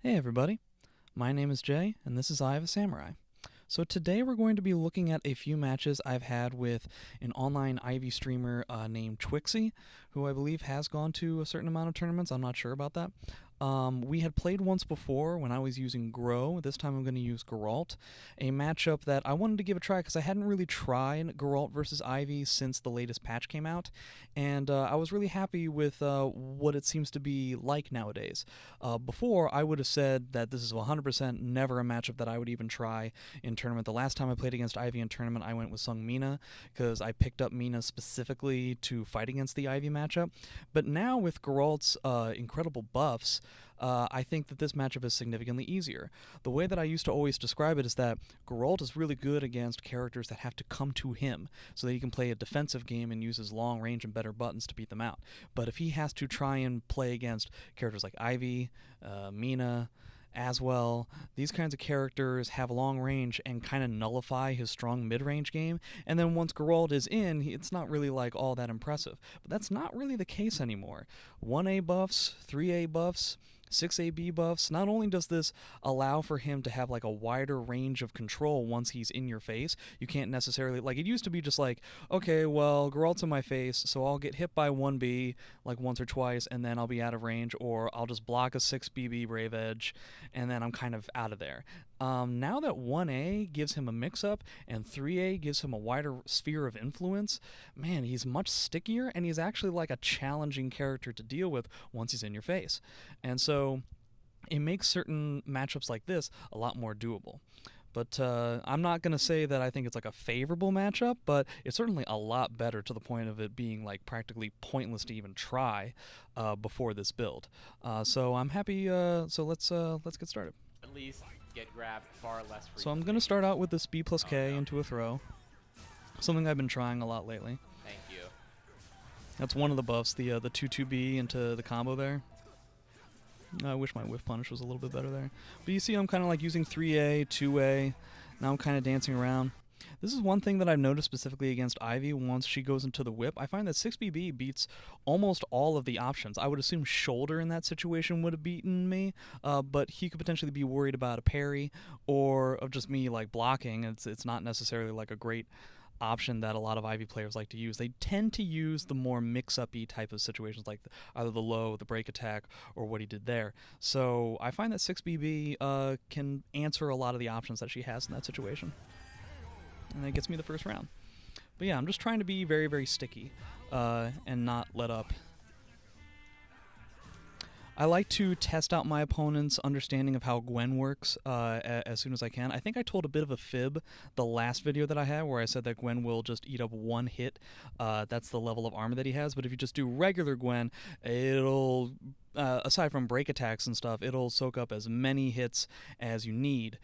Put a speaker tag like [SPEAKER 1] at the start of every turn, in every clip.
[SPEAKER 1] Hey everybody, my name is Jay, and this is I Have a Samurai. So today we're going to be looking at a few matches I've had with an online Ivy streamer named Twixxie, who I believe has gone to a certain amount of tournaments. I'm not sure about that. We had played once before when I was using Grow. This time I'm going to use Geralt, a matchup that I wanted to give a try because I hadn't really tried Geralt versus Ivy since the latest patch came out, and I was really happy with what it seems to be like nowadays. Before, I would have said that this is 100% never a matchup that I would even try in tournament. The last time I played against Ivy in tournament, I went with Sung Mina because I picked up Mina specifically to fight against the Ivy matchup. But now with Geralt's incredible buffs, I think that this matchup is significantly easier. The way that I used to always describe it is that Geralt is really good against characters that have to come to him so that he can play a defensive game and use his long range and better buttons to beat them out. But if he has to try and play against characters like Ivy, Mina, as well, these kinds of characters have long range and kind of nullify his strong mid-range game, and then once Geralt is in, it's not really like all that impressive. But that's not really the case anymore. 1A buffs, 3A buffs, 6AB buffs. Not only does this allow for him to have like a wider range of control once he's in your face, you can't necessarily, like, it used to be just like, okay, well, Geralt's in my face, so I'll get hit by 1B like once or twice and then I'll be out of range, or I'll just block a 6BB Brave Edge and then I'm kind of out of there. Now that 1A gives him a mix-up and 3A gives him a wider sphere of influence, man, he's much stickier, and he's actually like a challenging character to deal with once he's in your face. And so it makes certain matchups like this a lot more doable. But I'm not going to say that I think it's like a favorable matchup, but it's certainly a lot better, to the point of it being like practically pointless to even try before this build. So I'm happy. So let's get started.
[SPEAKER 2] At least get grabbed far less frequently.
[SPEAKER 1] So I'm going to start out with this B plus K into a throw. Something I've been trying a lot lately.
[SPEAKER 2] Thank you.
[SPEAKER 1] That's one of the buffs, the 2-2B into the combo there. I wish my whiff punish was a little bit better there. But you see I'm kind of like using 3A, 2A. Now I'm kind of dancing around. This is one thing that I've noticed specifically against Ivy once she goes into the whip. I find that 6BB beats almost all of the options. I would assume shoulder in that situation would have beaten me, but he could potentially be worried about a parry or of just me like blocking. It's not necessarily like a great option that a lot of Ivy players like to use. They tend to use the more mix-up-y type of situations, like either the low, the break attack, or what he did there. So I find that 6BB can answer a lot of the options that she has in that situation. And that gets me the first round. But yeah, I'm just trying to be very, very sticky and not let up. I like to test out my opponent's understanding of how Gwen works as soon as I can. I think I told a bit of a fib the last video that I had where I said that Gwen will just eat up one hit. That's the level of armor that he has. But if you just do regular Gwen, it'll, aside from break attacks and stuff, it'll soak up as many hits as you need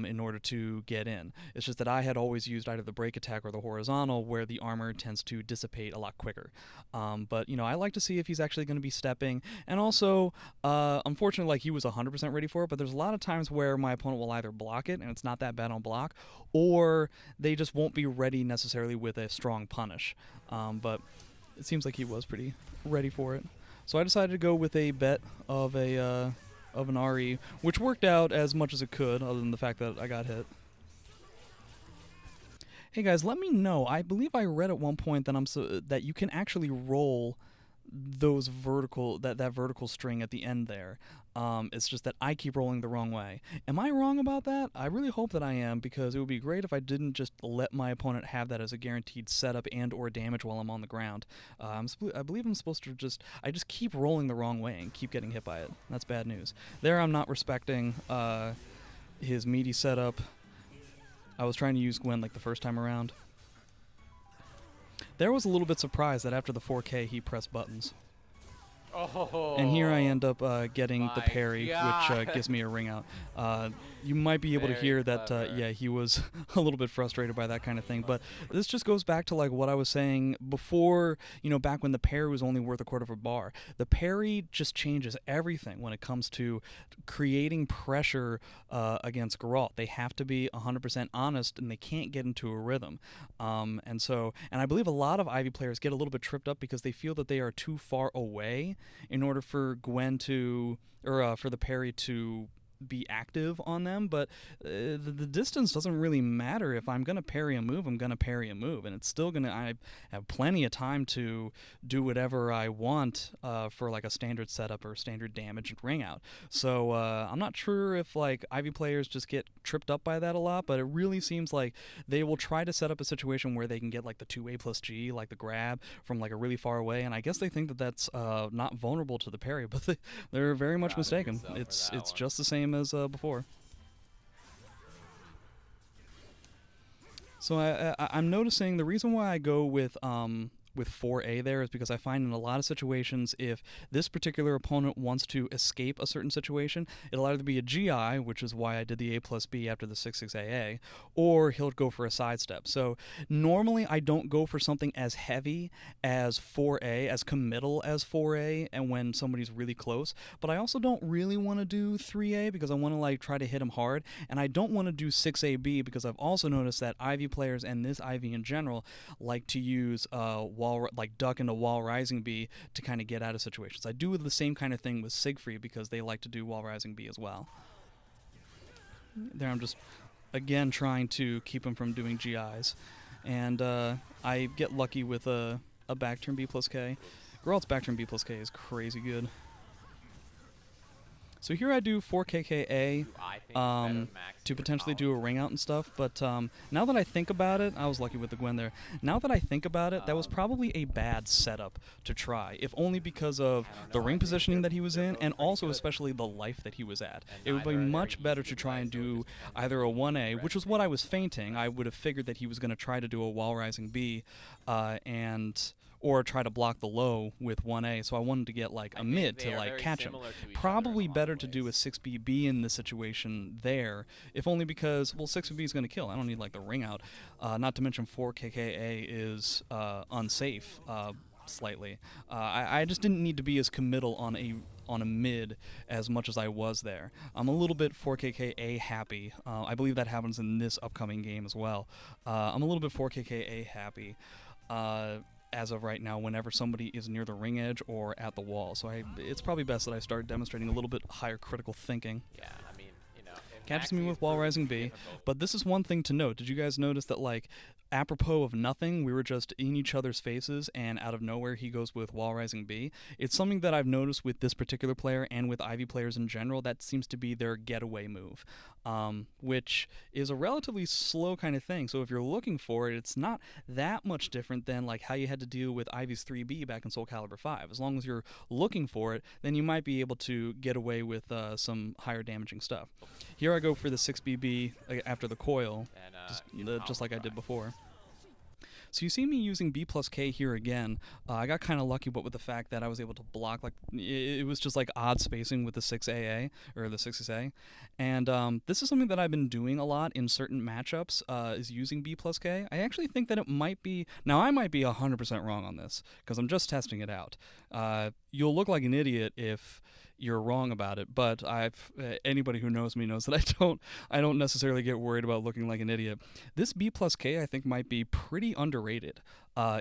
[SPEAKER 1] in order to get in. It's just that I had always used either the break attack or the horizontal, where the armor tends to dissipate a lot quicker. But, you know, I like to see if he's actually going to be stepping. And also, unfortunately, like, he was 100% ready for it, but there's a lot of times where my opponent will either block it, and it's not that bad on block, or they just won't be ready necessarily with a strong punish. But it seems like he was pretty ready for it. So I decided to go with a bet of an RE, which worked out as much as it could, other than the fact that I got hit. Hey guys, let me know. I believe I read at one point that that you can actually roll those vertical that vertical string at the end there. It's just that I keep rolling the wrong way. Am I wrong about that? I really hope that I am, because it would be great if I didn't just let my opponent have that as a guaranteed setup and or damage while I'm on the ground. I believe I'm supposed to I just keep rolling the wrong way and keep getting hit by it. That's bad news. There I'm not respecting his meaty setup. I was trying to use Gwen like the first time around. There was a little bit surprised that after the 4K he pressed buttons.
[SPEAKER 2] Oh,
[SPEAKER 1] and here I end up getting the parry,
[SPEAKER 2] God.
[SPEAKER 1] which gives me a ring out. You might be able to
[SPEAKER 2] Very
[SPEAKER 1] hear that,
[SPEAKER 2] clever.
[SPEAKER 1] yeah, he was a little bit frustrated by that kind of thing. But this just goes back to like what I was saying before, you know, back when the parry was only worth a quarter of a bar. The parry just changes everything when it comes to creating pressure against Geralt. They have to be 100% honest, and they can't get into a rhythm. And I believe a lot of Ivy players get a little bit tripped up because they feel that they are too far away in order for Gwen to, or for the parry to be active on them, but the distance doesn't really matter. If I'm going to parry a move, I'm going to parry a move, and it's still going to, I have plenty of time to do whatever I want for like a standard setup or standard damage and ring out. So I'm not sure if like Ivy players just get tripped up by that a lot, but it really seems like they will try to set up a situation where they can get like the 2A plus G, like the grab from like a really far away, and I guess they think that that's not vulnerable to the parry, but they're very much mistaken. It's just the same as before. So I'm noticing the reason why I go with 4A there is because I find in a lot of situations, if this particular opponent wants to escape a certain situation, it'll either be a GI, which is why I did the A plus B after the 6-6AA, or he'll go for a sidestep. So normally I don't go for something as heavy as 4A, as committal as 4A, and when somebody's really close, but I also don't really want to do 3A because I want to like try to hit him hard, and I don't want to do 6AB because I've also noticed that Ivy players and this Ivy in general like to use like duck into wall rising B to kind of get out of situations. I do the same kind of thing with Siegfried because they like to do wall rising B as well. There I'm just again trying to keep him from doing GIs, and I get lucky with a back turn B plus K. Geralt's back turn B plus K is crazy good. So here I do 4KKA to potentially do a ring out and stuff, but now that I think about it, I was lucky with the Gwen there. Now that I think about it, that was probably a bad setup to try, if only because of the ring positioning that he was in, and also especially the life that he was at. It would be much better to try and do either a 1A, which was what I was feinting. I would have figured that he was going to try to do a wall rising B, or try to block the low with 1A, so I wanted to get like a mid to like catch him. Probably better to do a 6BB in this situation there, if only because, well, 6BB is going to kill. I don't need like the ring out. Not to mention 4KKA is unsafe slightly. I just didn't need to be as committal on a mid as much as I was there. I'm a little bit 4KKA happy. I believe that happens in this upcoming game as well. I'm a little bit 4KKA happy. As of right now, whenever somebody is near the ring edge or at the wall. So it's probably best that I start demonstrating a little bit higher critical thinking.
[SPEAKER 2] Yeah, I mean, you know,
[SPEAKER 1] catches me with wall rising B. But this is one thing to note. Did you guys notice that, like, apropos of nothing, we were just in each other's faces, and out of nowhere he goes with wall rising B? It's something that I've noticed with this particular player and with Ivy players in general. That seems to be their getaway move, which is a relatively slow kind of thing. So if you're looking for it, it's not that much different than like how you had to deal with Ivy's 3B back in Soul Calibur 5. As long as you're looking for it, then you might be able to get away with some higher damaging stuff. Here I go for the 6BB after the coil, just like I did before. So you see me using B plus K here again. I got kind of lucky, but with the fact that I was able to block, like, it was just like odd spacing with the 6AA, or the 6A. And this is something that I've been doing a lot in certain matchups, is using B plus K. I actually think that it might be, now I might be 100% wrong on this, because I'm just testing it out. You'll look like an idiot if you're wrong about it, but anybody who knows me knows that I don't necessarily get worried about looking like an idiot. This B plus K I think might be pretty underrated.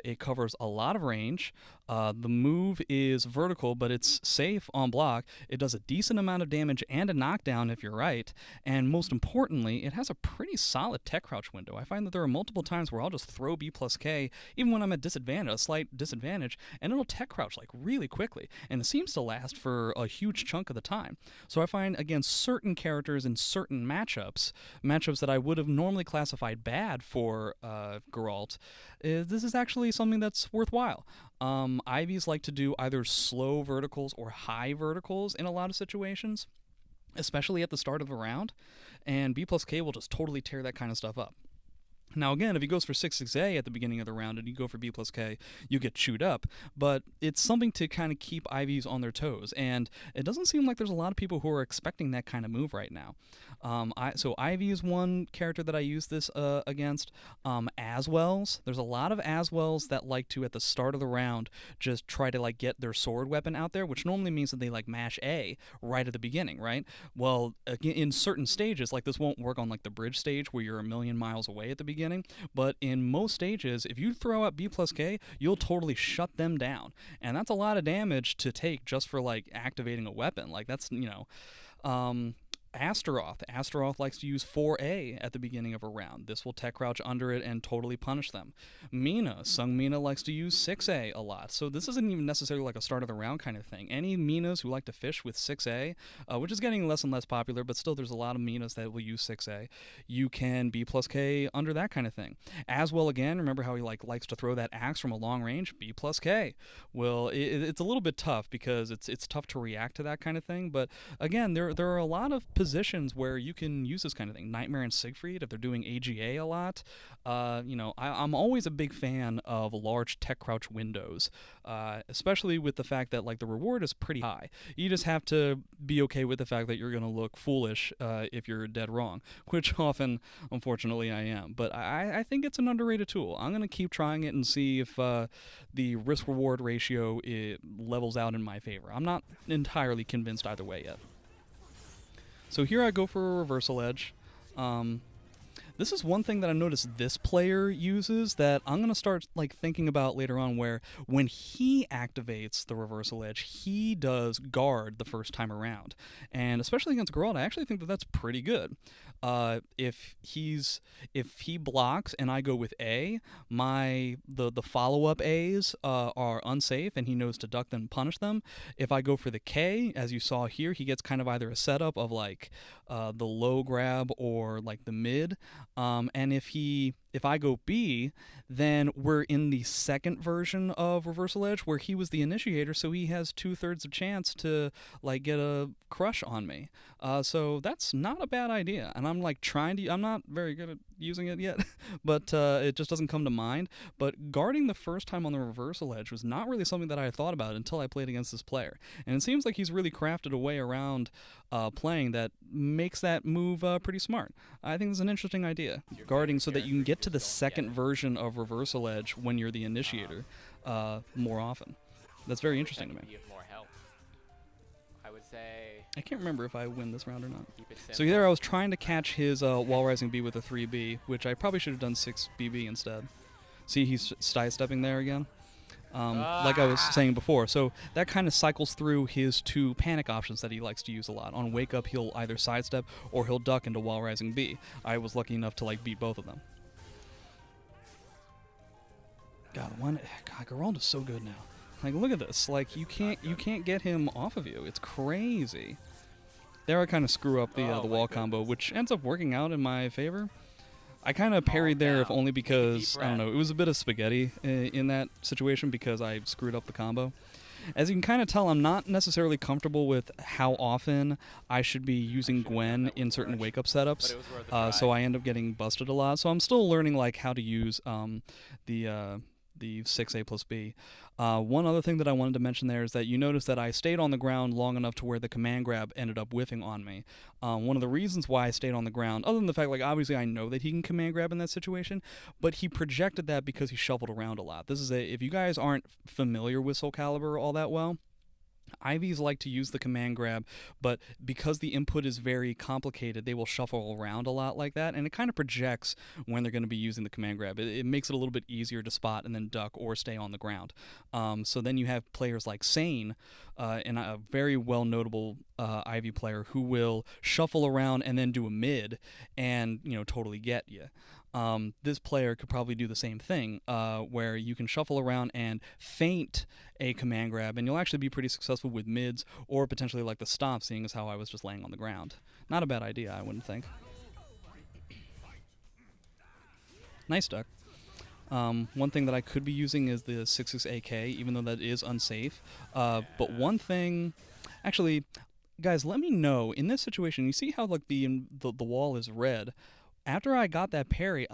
[SPEAKER 1] It covers a lot of range. The move is vertical, but it's safe on block. It does a decent amount of damage and a knockdown if you're right. And most importantly, it has a pretty solid tech crouch window. I find that there are multiple times where I'll just throw B plus K, even when I'm at disadvantage, a slight disadvantage, and it'll tech crouch like really quickly. And it seems to last for a huge chunk of the time. So I find, again, certain characters in certain matchups that I would have normally classified bad for Geralt, this is actually something that's worthwhile. Ivies like to do either slow verticals or high verticals in a lot of situations, especially at the start of the round, and B plus K will just totally tear that kind of stuff up. Now again, if he goes for 6-6A at the beginning of the round and you go for B plus K, you get chewed up, but it's something to kind of keep Ivies on their toes, and it doesn't seem like there's a lot of people who are expecting that kind of move right now. So Ivy is one character that I use this against. Aswells, there's a lot of Aswells that like to, at the start of the round, just try to like get their sword weapon out there, which normally means that they like mash A right at the beginning, right? Well, in certain stages, like this won't work on like the bridge stage where you're a million miles away at the beginning, beginning, but in most stages, if you throw out B plus K, you'll totally shut them down. And that's a lot of damage to take just for, like, activating a weapon. Like, that's, you know... Astaroth likes to use 4A at the beginning of a round. This will tech crouch under it and totally punish them. Sung Mina likes to use 6A a lot. So this isn't even necessarily like a start of the round kind of thing. Any Minas who like to fish with 6A, which is getting less and less popular, but still there's a lot of Minas that will use 6A. You can B plus K under that kind of thing. As well, again, remember how he likes to throw that axe from a long range? B plus K. Well, it's a little bit tough because it's tough to react to that kind of thing, but again, there are a lot of positions where you can use this kind of thing. Nightmare and Siegfried, if they're doing AGA a lot, I'm always a big fan of large tech crouch windows, especially with the fact that, like, the reward is pretty high. You just have to be okay with the fact that you're going to look foolish if you're dead wrong, which often, unfortunately, I am. But I think it's an underrated tool. I'm going to keep trying it and see if the risk-reward ratio levels out in my favor. I'm not entirely convinced either way yet. So here I go for a reversal edge. This is one thing that I noticed this player uses that I'm going to start, like, thinking about later on, where when he activates the reversal edge, he does guard the first time around. And especially against Geralt, I actually think that that's pretty good. If he blocks and I go with A, the follow-up A's are unsafe and he knows to duck them and punish them. If I go for the K, as you saw here, he gets kind of either a setup of, like, the low grab or, like, the mid. And if I go B, then we're in the second version of Reversal Edge where he was the initiator, so he has 2/3 of chance to, like, get a crush on me. So that's not a bad idea. And I'm, like, I'm not very good at using it yet, but it just doesn't come to mind. But guarding the first time on the Reversal Edge was not really something that I had thought about until I played against this player. And it seems like he's really crafted a way around playing that makes that move pretty smart. I think it's an interesting idea. Guarding so that you can get to the second version of Reversal Edge when you're the initiator more often. That's very interesting to me.
[SPEAKER 2] I would say...
[SPEAKER 1] I can't remember if I win this round or not. So either I was trying to catch his wall rising B with a 3B, which I probably should have done 6BB instead. See, he's sidestepping there again. Like I was saying before. So that kind of cycles through his two panic options that he likes to use a lot. On Wake Up, he'll either sidestep or he'll duck into Wall Rising B. I was lucky enough to, like, beat both of them. God, Geralt is so good now. Like, look at this. Like, you can't get him off of you. It's crazy. There I kind of screw up the wall combo, which ends up working out in my favor. I kind of parried there, if only because, I don't know, it was a bit of spaghetti in that situation because I screwed up the combo. As you can kind of tell, I'm not necessarily comfortable with how often I should be using Gwen in certain wake-up setups, so I end up getting busted a lot. So I'm still learning, like, how to use the 6A plus B. One other thing that I wanted to mention there is that you notice that I stayed on the ground long enough to where the command grab ended up whiffing on me. One of the reasons why I stayed on the ground, other than the fact, like, obviously I know that he can command grab in that situation, but he projected that because he shuffled around a lot. If you guys aren't familiar with Soul Calibur all that well, IVs like to use the command grab, but because the input is very complicated, they will shuffle around a lot like that, and it kind of projects when they're going to be using the command grab. It makes it a little bit easier to spot and then duck or stay on the ground. So then you have players like Sane, and a very well-notable IV player who will shuffle around and then do a mid and, totally get you. This player could probably do the same thing, where you can shuffle around and feint a command grab, and you'll actually be pretty successful with mids, or potentially like the stomp, seeing as how I was just laying on the ground. Not a bad idea, I wouldn't think. Nice duck. One thing that I could be using is the 6.6 AK, even though that is unsafe. But one thing... Actually, guys, let me know, in this situation, you see how, like, the wall is red? After I got that parry,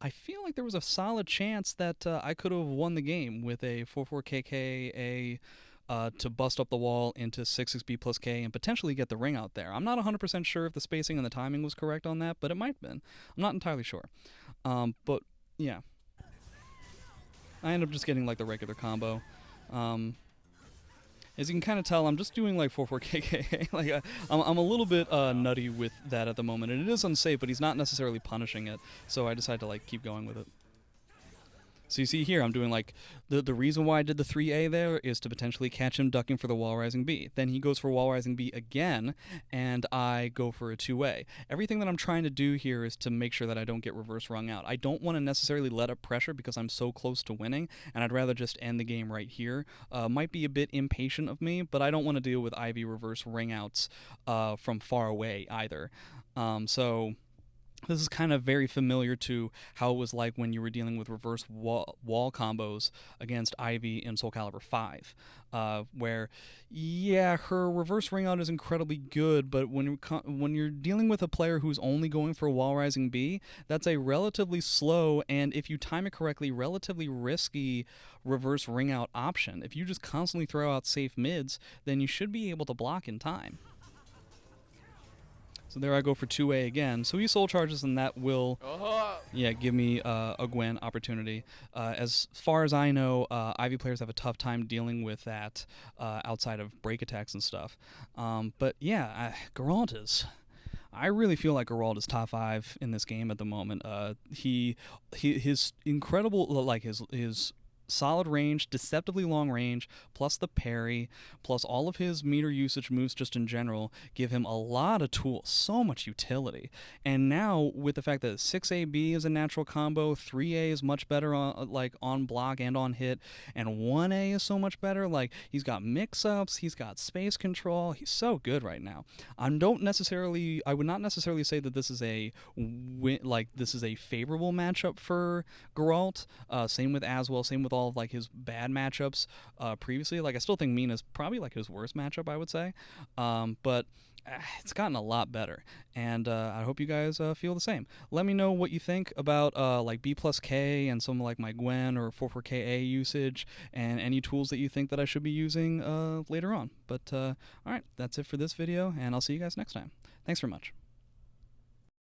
[SPEAKER 1] I feel like there was a solid chance that I could have won the game with a 4-4 KK to bust up the wall into 6-6B plus K and potentially get the ring out there. I'm not 100% sure if the spacing and the timing was correct on that, but it might have been. I'm not entirely sure. But, yeah. I end up just getting, like, the regular combo. As you can kind of tell, I'm just doing like 4-4 KK. Like I'm a little bit nutty with that at the moment, and it is unsafe, but he's not necessarily punishing it, so I decided to like keep going with it. So you see here, I'm doing like, the reason why I did the 3A there is to potentially catch him ducking for the wall rising B. Then he goes for wall rising B again, and I go for a 2A. Everything that I'm trying to do here is to make sure that I don't get reverse rung out. I don't want to necessarily let up pressure because I'm so close to winning, and I'd rather just end the game right here. Might be a bit impatient of me, but I don't want to deal with Ivy reverse ring outs from far away either. So this is kind of very familiar to how it was like when you were dealing with reverse wall combos against Ivy in Soul Calibur 5, where, yeah, her reverse ring out is incredibly good, but when you're dealing with a player who's only going for wall rising B, that's a relatively slow and, if you time it correctly, relatively risky reverse ring out option. If you just constantly throw out safe mids, then you should be able to block in time. So there I go for 2A again. So he soul charges, and that will, yeah, give me a Gwen opportunity. As far as I know, Ivy players have a tough time dealing with that outside of break attacks and stuff. But yeah, Geralt is... I really feel like Geralt is top 5 in this game at the moment. His incredible, like his solid range, deceptively long range, plus the parry, plus all of his meter usage moves just in general, give him a lot of tools, so much utility. And now, with the fact that 6AB is a natural combo, 3A is much better on block and on hit, and 1A is so much better, like, he's got mix-ups, he's got space control, he's so good right now. I would not necessarily say that this is a favorable matchup for Geralt. Same with Aswell, same with all of like his bad matchups previously. Like, I still think Mina's probably like his worst matchup, I would say, but it's gotten a lot better, and I hope you guys feel the same. Let me know what you think about like B plus K and some like my Gwen or 4-4KA usage, and any tools that you think that I should be using later on. But alright, that's it for this video, and I'll see you guys next time. Thanks very much.